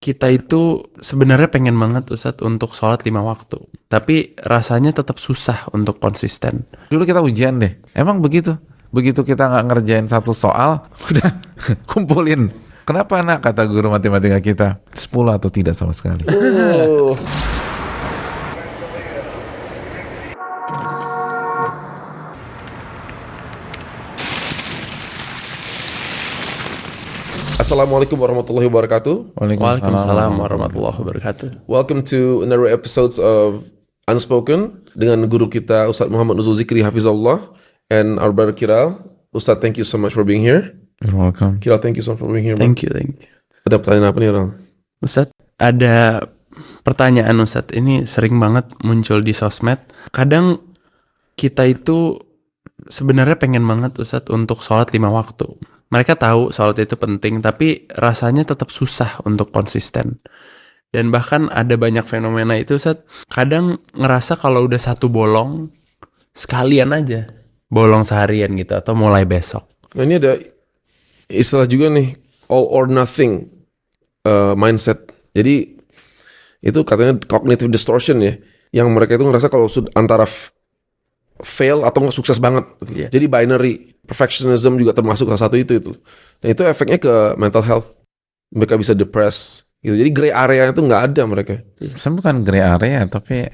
Kita itu sebenarnya pengen banget Ustadz untuk sholat 5 waktu. Tapi rasanya tetap susah untuk konsisten. Dulu kita ujian deh. Emang begitu? Begitu kita nggak ngerjain satu soal, udah kumpulin. Kenapa nak? Kata guru matematika kita, 10 atau tidak sama sekali. Assalamualaikum warahmatullahi wabarakatuh. Waalaikumsalam warahmatullahi wabarakatuh. Welcome to another episodes of Unspoken dengan guru kita Ustadz Muhammad Nuzul Zikri Hafizullah and our brother Kiral. Ustadz, thank you so much for being here. You're welcome. Kiral, thank you so much for being here. Thank you. Ada pertanyaan apa nih, Ral? Ustadz, ada pertanyaan Ustadz. Ini sering banget muncul di sosmed. Kadang kita itu sebenarnya pengen banget Ustadz untuk sholat 5 waktu. Mereka tahu sholat itu penting, tapi rasanya tetap susah untuk konsisten. Dan bahkan ada banyak fenomena itu Ustadz, kadang ngerasa kalau udah satu bolong, sekalian aja. Bolong seharian gitu, atau mulai besok. Nah, ini ada istilah juga nih, all or nothing mindset. Jadi itu katanya cognitive distortion ya, yang mereka itu ngerasa kalau antara fail atau nggak sukses banget. Yeah. Jadi binary, perfectionism juga termasuk salah satu itu. Dan itu efeknya ke mental health. Mereka bisa depressed gitu. Jadi gray area itu nggak ada mereka. Saya bukan gray area, tapi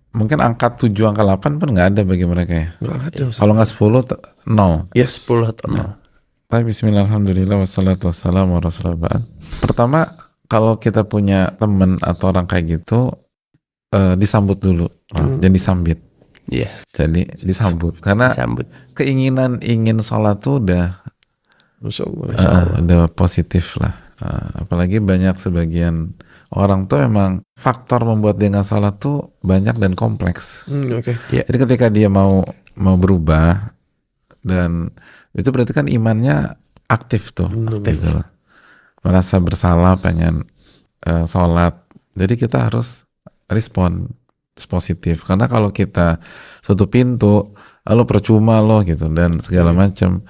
mungkin angka 7, angka 8 pun nggak ada bagi mereka ya. Nggak ada. Kalau nggak 10, 0. Yes. 10 atau 0. Tapi bismillah, alhamdulillah, wassalatu wassalamu ala rasulillah. Pertama, kalau kita punya teman atau orang kayak gitu, disambut dulu, jangan disambit. Iya. Jadi disambut, karena Disambut. keinginan ingin sholat tuh udah Masya Allah. udah positif lah. Apalagi banyak sebagian orang tuh emang faktor membuat dia nggak sholat tuh banyak dan kompleks. Oke. Jadi ketika dia mau berubah, dan itu berarti kan imannya aktif tuh, gitu loh. Merasa bersalah, pengen sholat. Jadi kita harus respon positif, karena kalau kita suatu pintu lalu percuma loh gitu dan segala macam,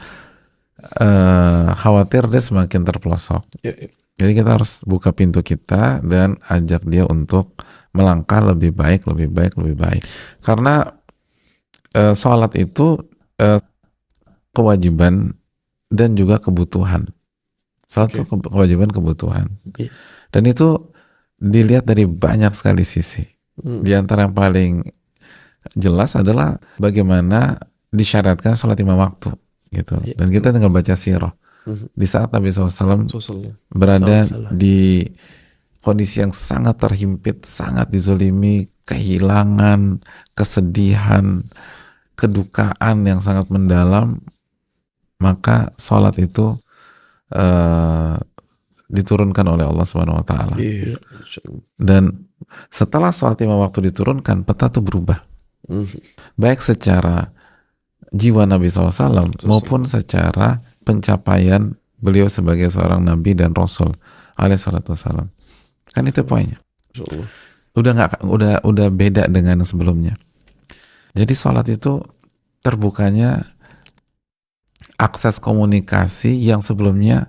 khawatir dia semakin terpelosok. Jadi kita harus buka pintu kita dan ajak dia untuk melangkah lebih baik. Karena sholat itu kewajiban dan juga kebutuhan. Sholat itu kewajiban, kebutuhan. Dan itu dilihat dari banyak sekali sisi. Di antara yang paling jelas adalah bagaimana disyariatkan sholat 5 waktu gitu. Dan kita tinggal baca sirah. Di saat Nabi SAW berada di kondisi yang sangat terhimpit, sangat dizolimi, kehilangan, kesedihan, kedukaan yang sangat mendalam, maka sholat itu diturunkan oleh Allah Subhanahu Wa Taala. Dan setelah sholat 5 waktu diturunkan, peta itu berubah, baik secara jiwa Nabi SAW maupun secara pencapaian beliau sebagai seorang Nabi dan Rasul alaihissalam. Kan itu poinnya. Udah beda dengan yang sebelumnya. Jadi sholat itu terbukanya akses komunikasi yang sebelumnya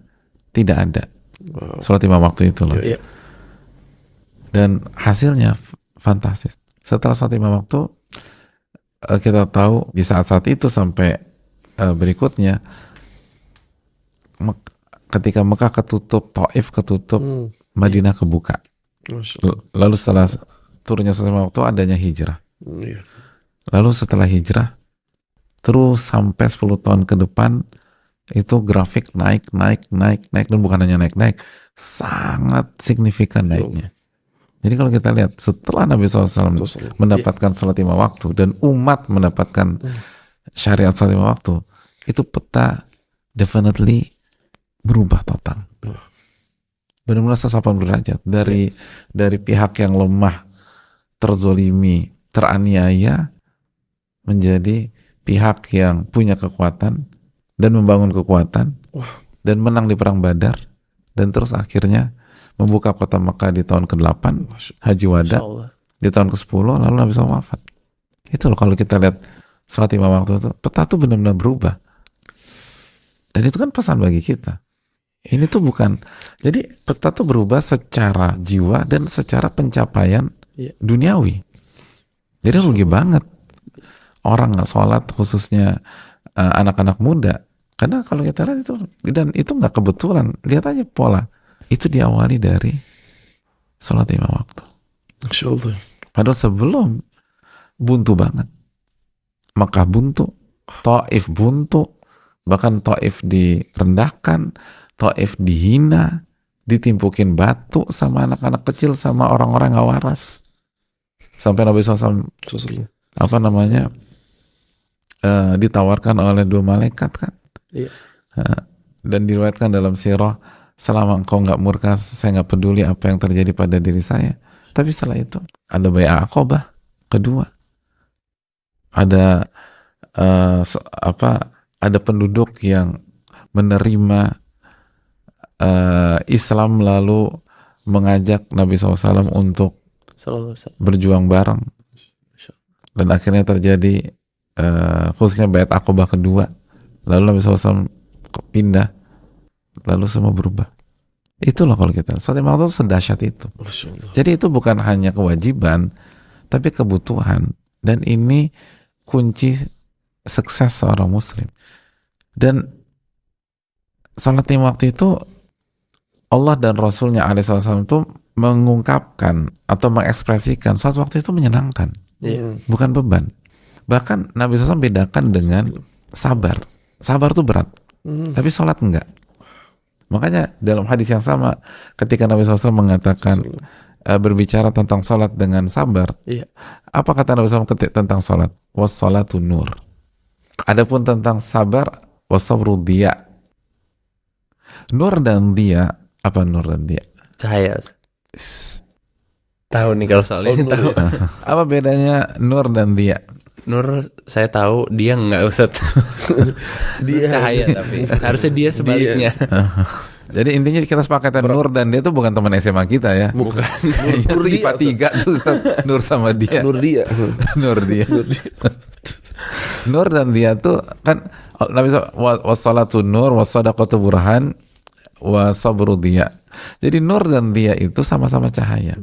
tidak ada. Sholat 5 waktu itu loh. Dan hasilnya fantastis. Setelah sholat 5 waktu, kita tahu di saat-saat itu sampai berikutnya, ketika Mekah ketutup, Taif ketutup, Madinah kebuka. Lalu setelah turunnya sholat 5 waktu, adanya hijrah. Lalu setelah hijrah, terus sampai 10 tahun ke depan, itu grafik naik, dan bukan hanya naik, sangat signifikan naiknya. Jadi kalau kita lihat, setelah Nabi SAW mendapatkan sholat 5 waktu, dan umat mendapatkan syariat sholat 5 waktu, itu peta definitely berubah total. Benar-benar 180 derajat. Dari pihak yang lemah, terzolimi, teraniaya, menjadi pihak yang punya kekuatan dan membangun kekuatan dan menang di perang Badar, dan terus akhirnya membuka kota Mekah di tahun ke-8 Haji Wada, di tahun ke-10 lalu Nabi SAW wafat. Itu loh, kalau kita lihat sholat 5 waktu itu, peta itu benar-benar berubah. Dan itu kan pesan bagi kita. Ini tuh bukan, jadi kita tuh berubah secara jiwa dan secara pencapaian duniawi. Jadi rugi banget orang nggak sholat, khususnya anak-anak muda. Karena kalau kita lihat itu, dan itu nggak kebetulan, lihat aja pola. Itu diawali dari sholat 5 waktu. Masya Allah. Padahal sebelum buntu banget. Mekah buntu, Taif buntu, bahkan Taif direndahkan, Taif dihina, ditimpukin batu sama anak-anak kecil, sama orang-orang gak waras. Sampai Nabi SAW ditawarkan oleh 2 malaikat kan. Iya. Dan diriwayatkan dalam sirah, selama engkau nggak murka, saya nggak peduli apa yang terjadi pada diri saya. Tapi setelah itu ada Bai'ah Aqabah kedua, ada ada penduduk yang menerima Islam lalu mengajak Nabi SAW untuk berjuang bareng, dan akhirnya terjadi khususnya Bai'at Aqabah kedua, lalu Nabi SAW pindah, lalu semua berubah. Itulah kalau kita sholat 5 waktu sedahsyat itu. Jadi itu bukan hanya kewajiban, tapi kebutuhan, dan ini kunci sukses seorang muslim. Dan sholat 5 waktu itu Allah dan Rasulnya alaihissalam itu mengungkapkan atau mengekspresikan sholat waktu itu menyenangkan, bukan beban. Bahkan Nabi SAW bedakan dengan sabar. Sabar tuh berat, tapi sholat enggak. Makanya dalam hadis yang sama, ketika Nabi SAW mengatakan berbicara tentang sholat dengan sabar, apa kata Nabi SAW tentang sholat? Wassalatu nur. Adapun tentang sabar, wasabru diya. Nur dan diya, apa nur dan diya? Cahaya. Tahu nih kalau soal ini tahu. Apa bedanya nur dan diya? Nur saya tahu, dia nggak usah. Dia cahaya, tapi harusnya dia sebaliknya. Jadi intinya kita sepakatan Nur dan dia tuh bukan teman SMA kita ya. Bukan. Nur IPA 3 tuh Ustaz. Nur sama dia. Nur dia. Nur dia. Nur dan dia tuh kan Nabi wassalatu nur wassadaqatu burhan wasabru dia. Jadi nur dan dia itu sama-sama cahaya.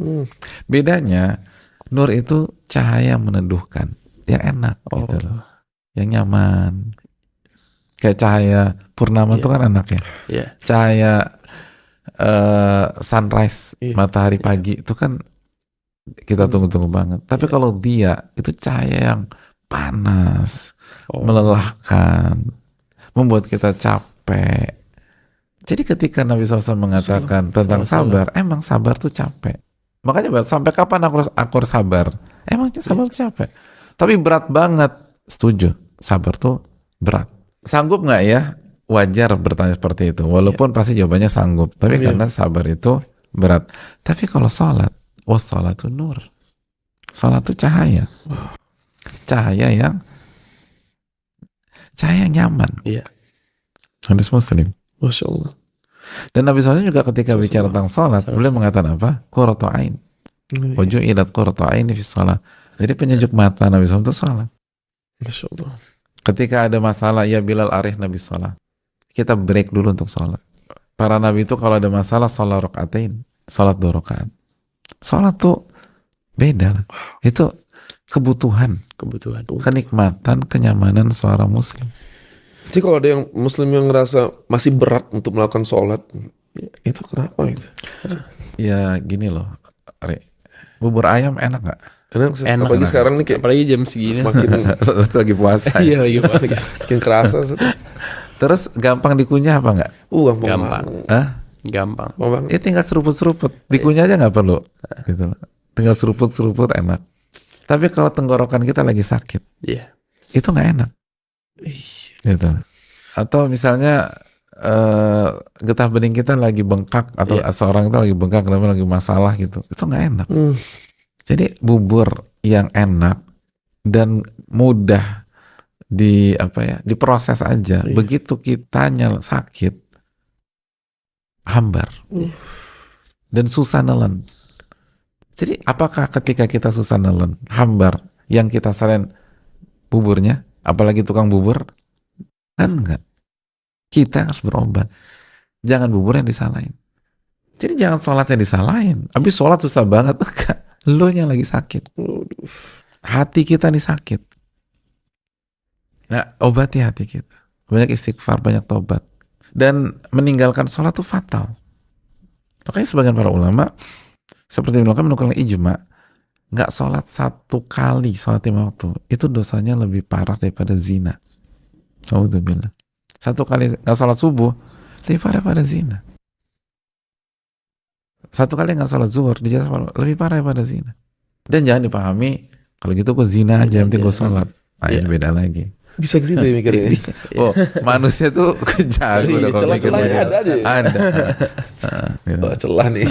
Bedanya nur itu cahaya meneduhkan, yang enak gitu loh, yang nyaman. Kayak cahaya purnama itu kan enak ya. Cahaya sunrise, matahari pagi itu kan kita tunggu-tunggu banget. Tapi kalau dia itu cahaya yang panas, melelahkan, membuat kita capek. Jadi ketika Nabi SAW mengatakan tentang sabar, emang sabar tuh capek. Makanya sampai kapan aku harus sabar? Emang sabar tuh capek. Tapi berat banget. Setuju, sabar tuh berat. Sanggup nggak ya? Wajar bertanya seperti itu. Walaupun pasti jawabannya sanggup. Tapi karena sabar itu berat. Tapi kalau sholat, wassalatu nur. Sholat itu cahaya. Cahaya yang nyaman. Hadis Muslim. Masya Allah. Dan Nabi SAW juga ketika bicara tentang sholat, beliau mengatakan apa? Qurratu ain. Waju'ilat qurratu aini fi sholat. Jadi penyejuk mata Nabi SAW itu sholat. Masya Allah. Ketika ada masalah, ya Bilal arih Nabi sholat. Kita break dulu untuk sholat. Para Nabi itu kalau ada masalah, sholat rakaatain, sholat 2 rakaat. Sholat tuh beda. Itu kebutuhan, kenikmatan, kenyamanan seorang muslim. Jadi kalau ada yang muslim yang ngerasa masih berat untuk melakukan sholat, itu kenapa gitu? Ya gini loh, bubur ayam enak nggak? Enak. Apalagi sekarang nih kayak apalagi jam segini makin lagi puasa. Iya lagi puasa. makin kerasa. Terus gampang dikunyah apa nggak? Gampang. Gampang. Ya tinggal seruput-seruput, dikunyah aja nggak perlu. Gitu loh. Tinggal seruput-seruput enak. Tapi kalau tenggorokan kita lagi sakit, itu nggak enak. Gitu. Atau misalnya getah bening kita lagi bengkak, atau seorang itu lagi bengkak, lagi masalah gitu, itu nggak enak. Jadi bubur yang enak dan mudah diproses aja. Begitu kitanya sakit, hambar dan susah nelen. Jadi apakah ketika kita susah nelen, hambar, yang kita selain buburnya, apalagi tukang bubur, kan enggak. Kita harus berobat. Jangan bubur yang disalahin. Jadi jangan sholatnya disalahin. Habis sholat susah banget. Enggak. Lo yang lagi sakit. Hati kita nih sakit. Nah, obati hati kita. Banyak istighfar, banyak tobat. Dan meninggalkan sholat itu fatal. Makanya sebagian para ulama seperti melakukan menukar ijma, nggak sholat 1 kali sholat 5 waktu itu dosanya lebih parah daripada zina. Alhamdulillah. 1 kali nggak sholat subuh lebih parah daripada zina. 1 kali nggak sholat zuhur lebih parah daripada zina. Dan jangan dipahami kalau gitu gue zina aja yang penting gue sholat. Nah, ini beda lagi. Bisa gitu ya mikirnya. Oh, manusia tuh kejago udah kalau mikir celah-celahnya ada aja. Ada. Oh, celah nih.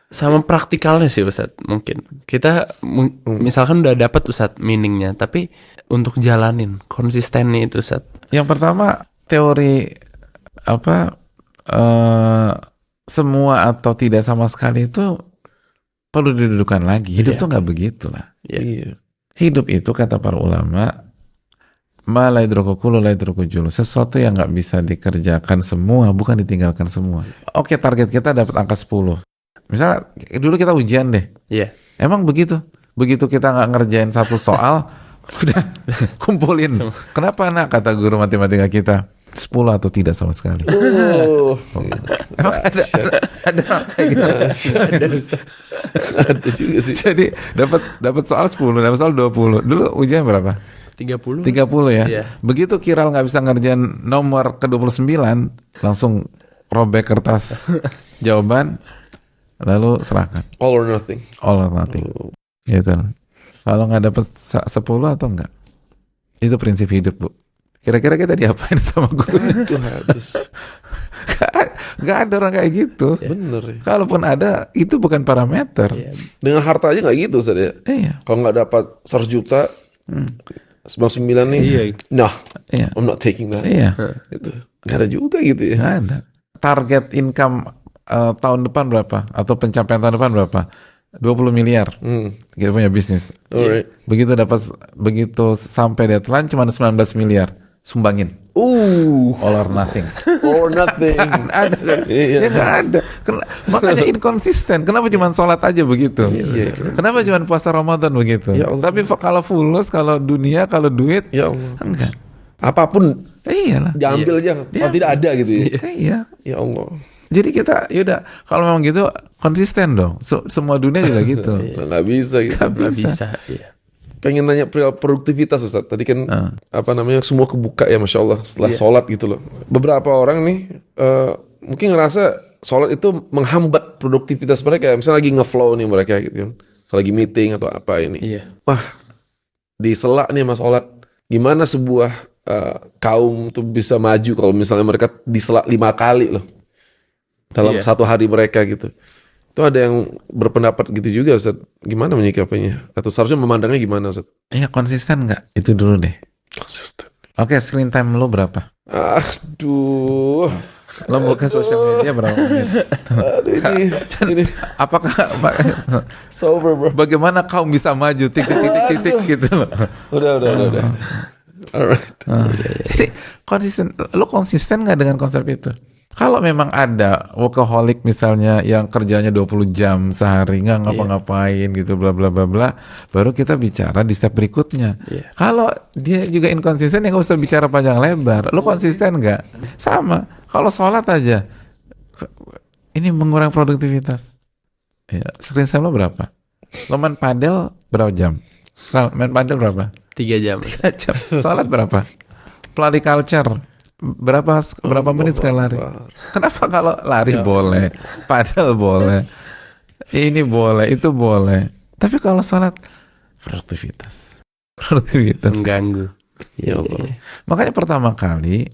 Sama praktikalnya sih Ustadz, mungkin kita misalkan udah dapat Ustadz meaningnya, tapi untuk jalanin konsistennya itu Ustadz. Yang pertama teori semua atau tidak sama sekali itu perlu didudukan lagi. Hidup tuh nggak begitulah. Iya. Hidup itu kata para ulama, ma la yudruku kullu la yudruku jullu. Sesuatu yang nggak bisa dikerjakan semua bukan ditinggalkan semua. Oke, target kita dapat angka 10. Misalnya dulu kita ujian deh. Iya. Emang begitu. Begitu kita nggak ngerjain satu soal, udah kumpulin. Kenapa nak? Kata guru matematika kita 10 atau tidak sama sekali. Emang ada orang kayak gitu. Ada juga sih. Jadi dapat soal 10, dapat soal 20. Dulu ujian berapa? 30 ya. Iya. Begitu Kiral nggak bisa ngerjain nomor ke-29, langsung robek kertas jawaban, lalu serahkan. All or nothing. All or nothing. Gitu. Kalau nggak dapat 10 atau enggak. Itu prinsip hidup, Bu. Kira-kira kita diapain sama guru? Itu habis. Gak ada orang kayak gitu. Bener ya. Kalaupun ada, itu bukan parameter. Dengan harta aja nggak gitu Ustaz ya. Iya. Kalau nggak dapat 100 juta, 99 nih. Iya. Nah, Iya. I'm not taking that. Iya. Itu. Nggak ada juga gitu ya. Nggak ada. Target income tahun depan berapa? Atau pencapaian tahun depan berapa? 20 miliar. Kita punya bisnis. Alright. Begitu sampai deadline cuma 19 miliar. Sumbangin. All or nothing. All or nothing. Ada kan? Ya nggak ada. Makanya inkonsisten. Kenapa cuma sholat aja begitu? Kenapa cuma puasa Ramadan begitu? Ya Allah. Tapi kalau fulus, kalau dunia, kalau duit, Ya Allah. enggak. Apapun Iyalah. diambil aja. Kalau tidak ada gitu ya. Iya. Ya Allah. Jadi kita, yaudah, kalau memang gitu konsisten dong. Semua dunia juga gitu. Nggak bisa gitu. Nggak Nggak bisa. Iya. Pengen nanya produktivitas Ustaz. Tadi kan semua kebuka ya Masya Allah setelah sholat gitu loh. Beberapa orang nih mungkin ngerasa sholat itu menghambat produktivitas mereka. Misalnya lagi ngeflow nih mereka gitu kan. Lagi meeting atau apa ini. Iya. Wah, disela nih mas sholat. Gimana sebuah kaum tuh bisa maju kalau misalnya mereka disela 5 kali loh dalam satu hari mereka gitu. Itu ada yang berpendapat gitu juga Ustaz. Gimana menyikapinya? Atau seharusnya memandangnya gimana Ustaz? Iya, konsisten nggak? Itu dulu deh. Konsisten. Oke, screen time lo berapa? Aduh. Lo buka sosial media berapa menit? Aduh ini Apakah sober bro. bagaimana kaum bisa maju titik gitu loh. Udah. Alright. Jadi lo konsisten nggak dengan konsep itu? Kalau memang ada workaholic misalnya yang kerjanya 20 jam sehari nggak ngapa-ngapain gitu bla bla bla bla, baru kita bicara di step berikutnya. Kalau dia juga inkonsisten ya nggak usah bicara panjang lebar. Lo konsisten nggak? Sama. Kalau sholat aja, ini mengurangi produktivitas. Ya, screen time lo berapa? Lo main padel berapa jam? Main padel berapa? 3 jam. 3 jam. Sholat berapa? Pelari culture berapa menit sekali lari? Kenapa kalau lari boleh, padel boleh, ini boleh, itu boleh, tapi kalau sholat produktivitas Mengganggu. ya Allah. Makanya pertama kali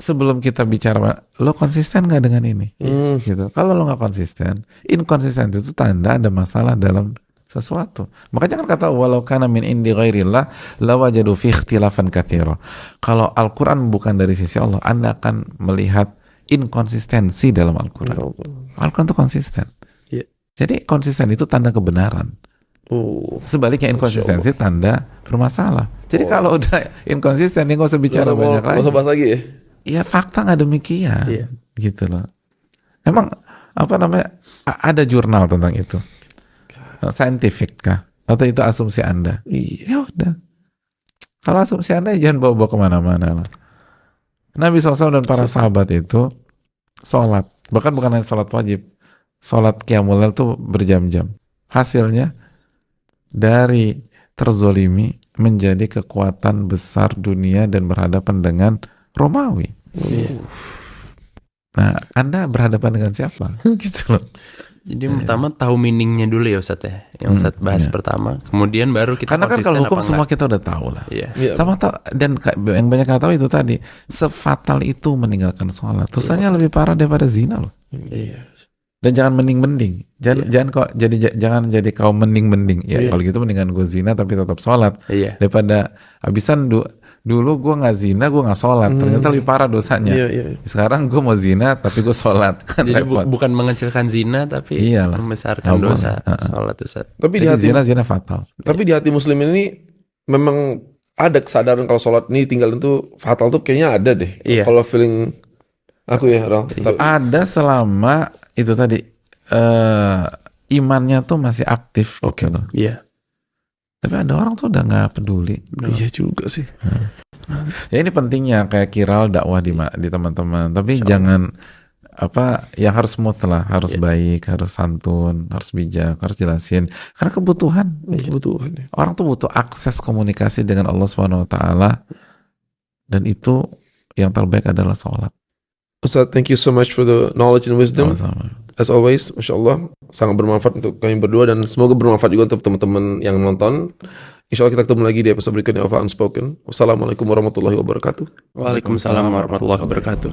sebelum kita bicara lo konsisten nggak dengan ini, gitu. Kalau lo nggak konsisten, inkonsisten itu tanda ada masalah dalam sesuatu. Makanya kan kata walau kana min indi ghairillah lawajadu fi ikhtilafan katsira. Kalau Al-Qur'an bukan dari sisi Allah, Anda akan melihat inkonsistensi dalam Al-Qur'an. Al-Qur'an itu konsisten. Jadi konsisten itu tanda kebenaran. Sebaliknya inkonsistensi tanda bermasalah. Jadi kalau udah inkonsisten, nggak usah bicara banyak lagi. Nggak usah bahas lagi ya. Ya fakta nggak demikian, gitu loh. Emang apa namanya? Ada jurnal tentang itu? Scientific kah? Atau itu asumsi Anda? Ya udah. Kalau asumsi Anda jangan bawa-bawa kemana-mana lah. Nabi SAW dan para sahabat itu sholat, bahkan bukan hanya sholat wajib, sholat qiyamul lail itu berjam-jam. Hasilnya dari terzolimi menjadi kekuatan besar dunia dan berhadapan dengan Romawi. Nah, Anda berhadapan dengan siapa? Gitu loh. Jadi pertama tahu meaningnya dulu ya Ustadz ya, yang Ustadz bahas pertama, kemudian baru kita Karena kan konsisten kalau hukum apa semua enggak. kita udah tahu lah. Iya. Sama dan yang banyak nggak tahu itu tadi, sefatal itu meninggalkan sholat. Dosanya lebih parah daripada zina loh. Iya. Dan jangan mending-mending. Jangan jadi kaum mending-mending. Ya kalau gitu mendingan gue zina tapi tetap sholat. Iya. Daripada habisan dulu gue nggak zina, gue nggak sholat. Ternyata lebih parah dosanya. Sekarang gue mau zina tapi gue sholat. Kan Jadi repot. bukan mengecilkan zina tapi Iyalah. membesarkan Nggak dosa boleh. sholat Ustadz. Tapi di Jadi hati zina fatal. Tapi di hati muslim ini memang ada kesadaran kalau sholat ini tinggalin tuh fatal tuh kayaknya ada deh. Iya. Kalau feeling aku ya, Ral. Tapi, Ada selama itu tadi imannya tuh masih aktif. Oke loh. Iya. Tapi ada orang tuh udah nggak peduli. iya juga sih. Ya ini pentingnya kayak Kiral dakwah di teman-teman. Tapi jangan yang harus smooth lah, harus baik, harus santun, harus bijak, harus jelasin. Karena kebutuhan. Kebutuhan. Orang tuh butuh akses komunikasi dengan Allah Subhanahu Wa Taala. Dan itu yang terbaik adalah sholat. Ustaz, thank you so much for the knowledge and wisdom. Sama-sama. As always, Masya Allah, sangat bermanfaat untuk kami berdua dan semoga bermanfaat juga untuk teman-teman yang nonton. Insya Allah kita ketemu lagi di episode berikutnya of Unspoken. Wassalamualaikum warahmatullahi wabarakatuh. Waalaikumsalam warahmatullahi wabarakatuh.